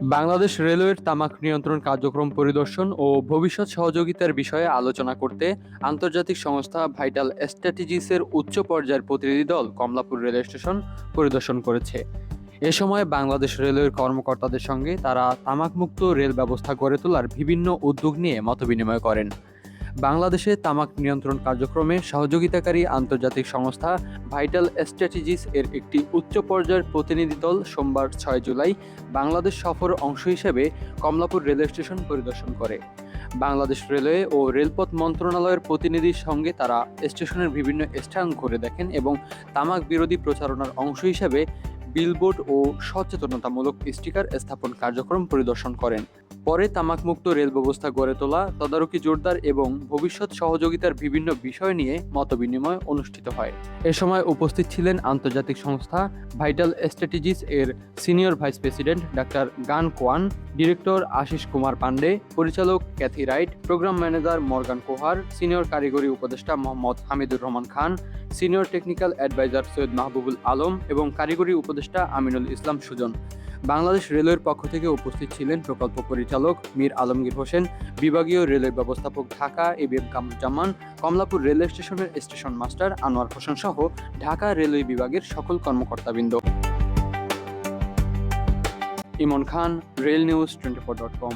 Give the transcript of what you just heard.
বাংলাদেশ রেলওয়ের তামাক নিয়ন্ত্রণ কার্যক্রম পরিদর্শন ও ভবিষ্যৎ সহযোগিতার বিষয়ে আলোচনা করতে আন্তর্জাতিক সংস্থা ভাইটাল স্ট্র্যাটেজিসের উচ্চ পর্যায়ের প্রতিনিধি দল কমলাপুর রেল স্টেশন পরিদর্শন করেছে। এ সময় বাংলাদেশ রেলওয়ের কর্মকর্তাদের সঙ্গে তারা তামাকমুক্ত রেল ব্যবস্থা গড়ে তোলার বিভিন্ন উদ্যোগ নিয়ে মতবিনিময় করেন। বাংলাদেশে তামাক নিয়ন্ত্রণ কার্যক্রমে সহযোগিতাকারী আন্তর্জাতিক সংস্থা ভাইটাল স্ট্র্যাটেজিস এর একটি উচ্চ পর্যায়ের প্রতিনিধি দল সোমবার 6 জুলাই বাংলাদেশ সফর অংশ হিসেবে কমলাপুর রেল স্টেশন পরিদর্শন করে। বাংলাদেশ রেলওয়ে ও রেলপথ মন্ত্রণালয়ের প্রতিনিধির সঙ্গে তারা স্টেশনের বিভিন্ন স্থান ঘুরে দেখেন এবং তামাক বিরোধী প্রচারণার অংশ হিসেবে বিলবোর্ড ও সচেতনতামূলক স্টিকার স্থাপন কার্যক্রম পরিদর্শন করেন। পরে তামাকমুক্ত রেল ব্যবস্থা গড়ে তোলা, তদারকি জোরদার এবং ভবিষ্যৎ সহযোগিতার বিভিন্ন বিষয় নিয়ে মতবিনিময় অনুষ্ঠিত হয়। এ সময় উপস্থিত ছিলেন আন্তর্জাতিক সংস্থা ভাইটাল স্ট্র্যাটেজিস এর সিনিয়র ভাইস প্রেসিডেন্ট ডাক্তার Gan Quan, director Ashish Kumar Pandey, পরিচালক Cathy Wright, programme manager Morgan Kohar, senior কারিগরি উপদেষ্টা Mohammad Hamidur Rahman Khan, senior technical adviser Syed Mahbubul Alam এবং কারিগরি উপদেষ্টা আমিনুল ইসলাম সুজন। বাংলাদেশ রেলওয়ের পক্ষ থেকে উপস্থিত ছিলেন প্রকল্প পরিচালক মীর আলমগীর হোসেন, বিভাগীয় রেলওয়ে ব্যবস্থাপক ঢাকা এবিএম কামরুজ্জামান, কমলাপুর রেল স্টেশনের স্টেশন মাস্টার আনোয়ার হোসেন সহ ঢাকা রেলওয়ে বিভাগের সকল কর্মকর্তাবৃন্দ। ইমন খান, রেল নিউজ 24.com।